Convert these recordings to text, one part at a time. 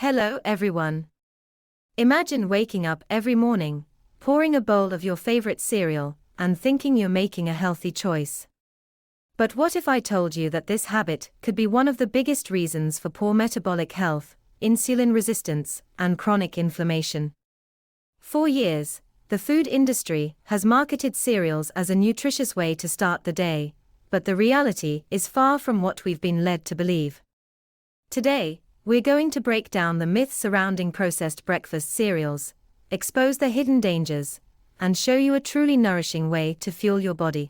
Hello everyone. Imagine waking up every morning, pouring a bowl of your favorite cereal, and thinking you're making a healthy choice. But what if I told you that this habit could be one of the biggest reasons for poor metabolic health, insulin resistance, and chronic inflammation? For years, the food industry has marketed cereals as a nutritious way to start the day, but the reality is far from what we've been led to believe. Today, we're going to break down the myths surrounding processed breakfast cereals, expose their hidden dangers, and show you a truly nourishing way to fuel your body.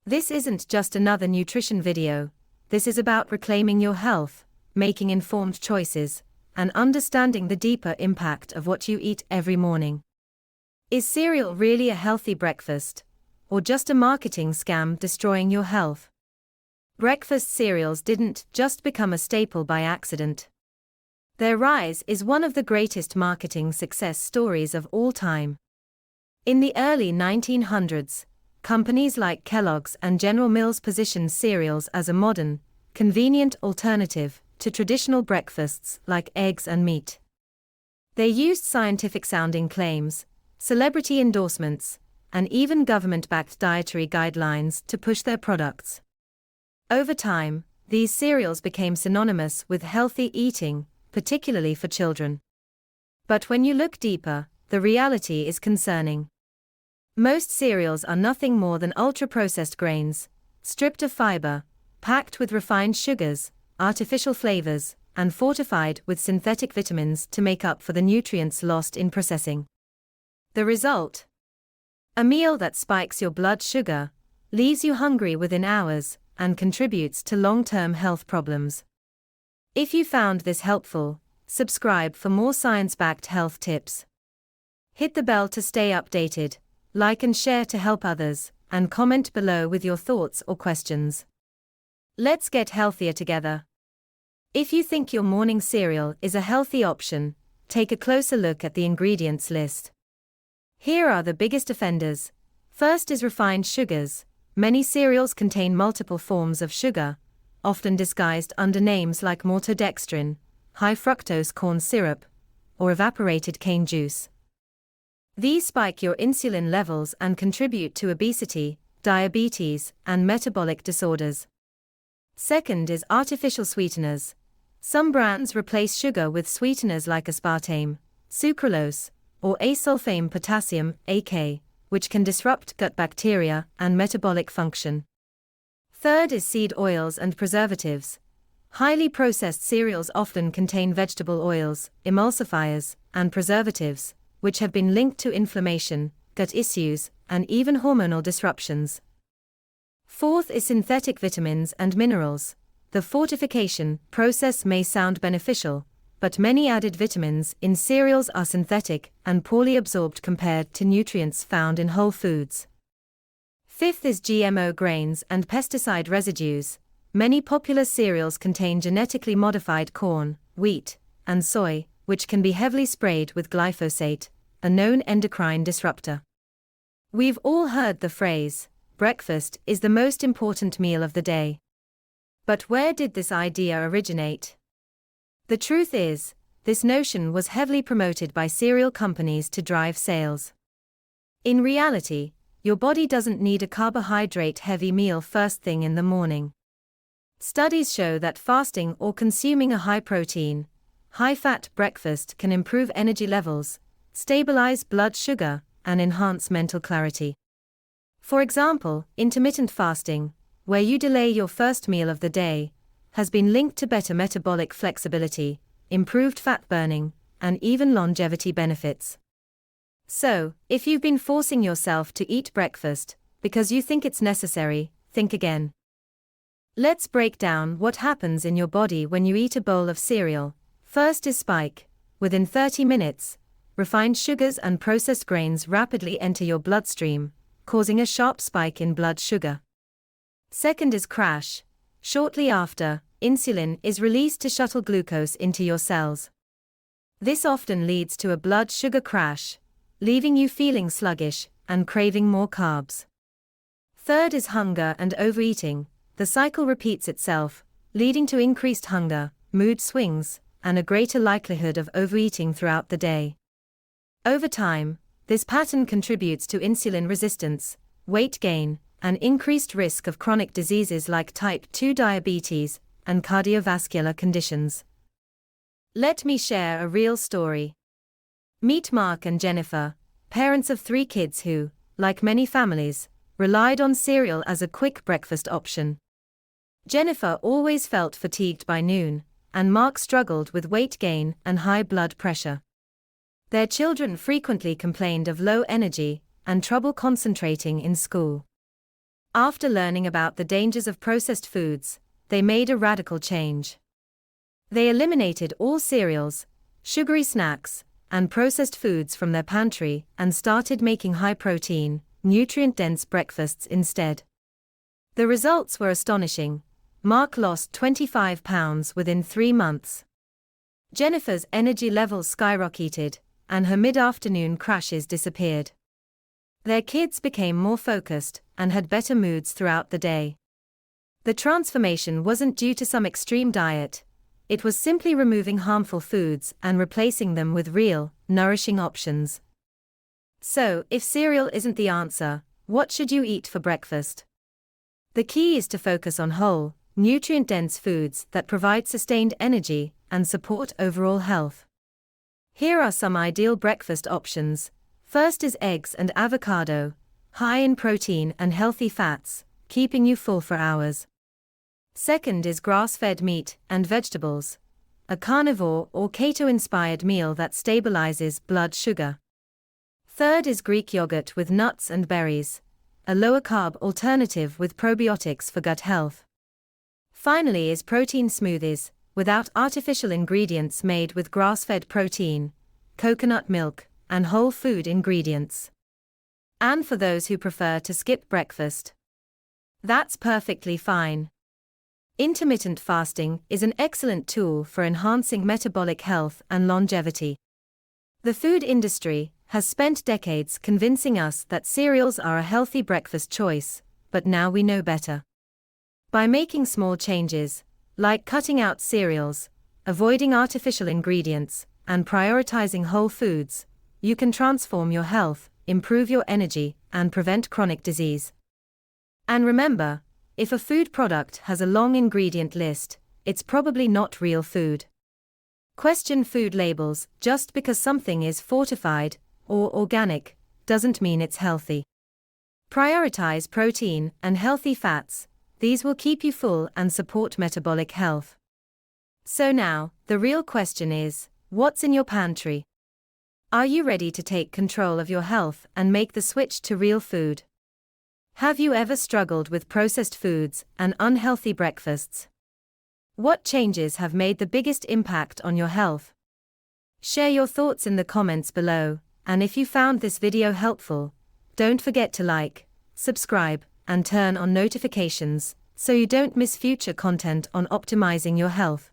This isn't just another nutrition video, this is about reclaiming your health, making informed choices, and understanding the deeper impact of what you eat every morning. Is cereal really a healthy breakfast, or just a marketing scam destroying your health? Breakfast cereals didn't just become a staple by accident. Their rise is one of the greatest marketing success stories of all time. In the early 1900s, companies like Kellogg's and General Mills positioned cereals as a modern, convenient alternative to traditional breakfasts like eggs and meat. They used scientific-sounding claims, celebrity endorsements, and even government-backed dietary guidelines to push their products. Over time, these cereals became synonymous with healthy eating, particularly for children. But when you look deeper, the reality is concerning. Most cereals are nothing more than ultra-processed grains, stripped of fiber, packed with refined sugars, artificial flavors, and fortified with synthetic vitamins to make up for the nutrients lost in processing. The result? A meal that spikes your blood sugar, leaves you hungry within hours, and contributes to long-term health problems. If you found this helpful, subscribe for more science-backed health tips. Hit the bell to stay updated, like and share to help others, and comment below with your thoughts or questions. Let's get healthier together. If you think your morning cereal is a healthy option, take a closer look at the ingredients list. Here are the biggest offenders. First is refined sugars. Many cereals contain multiple forms of sugar, often disguised under names like maltodextrin, high fructose corn syrup, or evaporated cane juice. These spike your insulin levels and contribute to obesity, diabetes, and metabolic disorders. Second is artificial sweeteners. Some brands replace sugar with sweeteners like aspartame, sucralose, or asulfame potassium, AK, which can disrupt gut bacteria and metabolic function. Third is seed oils and preservatives. Highly processed cereals often contain vegetable oils, emulsifiers, and preservatives, which have been linked to inflammation, gut issues, and even hormonal disruptions. Fourth is synthetic vitamins and minerals. The fortification process may sound beneficial, but many added vitamins in cereals are synthetic and poorly absorbed compared to nutrients found in whole foods. Fifth is GMO grains and pesticide residues. Many popular cereals contain genetically modified corn, wheat, and soy, which can be heavily sprayed with glyphosate, a known endocrine disruptor. We've all heard the phrase, breakfast is the most important meal of the day. But where did this idea originate? The truth is, this notion was heavily promoted by cereal companies to drive sales. In reality, your body doesn't need a carbohydrate-heavy meal first thing in the morning. Studies show that fasting or consuming a high-protein, high-fat breakfast can improve energy levels, stabilize blood sugar, and enhance mental clarity. For example, intermittent fasting, where you delay your first meal of the day, has been linked to better metabolic flexibility, improved fat burning, and even longevity benefits. So, if you've been forcing yourself to eat breakfast because you think it's necessary, think again. Let's break down what happens in your body when you eat a bowl of cereal. First is spike. Within 30 minutes, refined sugars and processed grains rapidly enter your bloodstream, causing a sharp spike in blood sugar. Second is crash. Shortly after, insulin is released to shuttle glucose into your cells. This often leads to a blood sugar crash, leaving you feeling sluggish and craving more carbs. Third is hunger and overeating. The cycle repeats itself, leading to increased hunger, mood swings, and a greater likelihood of overeating throughout the day. Over time, this pattern contributes to insulin resistance, weight gain, and increased risk of chronic diseases like type 2 diabetes and cardiovascular conditions. Let me share a real story. Meet Mark and Jennifer, parents of 3 kids who, like many families, relied on cereal as a quick breakfast option. Jennifer always felt fatigued by noon, and Mark struggled with weight gain and high blood pressure. Their children frequently complained of low energy and trouble concentrating in school. After learning about the dangers of processed foods, they made a radical change. They eliminated all cereals, sugary snacks, and processed foods from their pantry and started making high-protein, nutrient-dense breakfasts instead. The results were astonishing. Mark lost 25 pounds within 3 months. Jennifer's energy levels skyrocketed, and her mid-afternoon crashes disappeared. Their kids became more focused and had better moods throughout the day. The transformation wasn't due to some extreme diet. It was simply removing harmful foods and replacing them with real, nourishing options. So, if cereal isn't the answer, what should you eat for breakfast? The key is to focus on whole, nutrient-dense foods that provide sustained energy and support overall health. Here are some ideal breakfast options. First is eggs and avocado, high in protein and healthy fats, keeping you full for hours. Second is grass-fed meat and vegetables, a carnivore or keto-inspired meal that stabilizes blood sugar. Third is Greek yogurt with nuts and berries, a lower-carb alternative with probiotics for gut health. Finally is protein smoothies, without artificial ingredients, made with grass-fed protein, coconut milk, and whole food ingredients. And for those who prefer to skip breakfast, that's perfectly fine. Intermittent fasting is an excellent tool for enhancing metabolic health and longevity. The food industry has spent decades convincing us that cereals are a healthy breakfast choice, but now we know better. By making small changes, like cutting out cereals, avoiding artificial ingredients, and prioritizing whole foods, you can transform your health, improve your energy, and prevent chronic disease. And remember, if a food product has a long ingredient list, it's probably not real food. Question food labels. Just because something is fortified or organic doesn't mean it's healthy. Prioritize protein and healthy fats. These will keep you full and support metabolic health. So now, the real question is, what's in your pantry? Are you ready to take control of your health and make the switch to real food? Have you ever struggled with processed foods and unhealthy breakfasts? What changes have made the biggest impact on your health? Share your thoughts in the comments below, and if you found this video helpful, don't forget to like, subscribe, and turn on notifications so you don't miss future content on optimizing your health.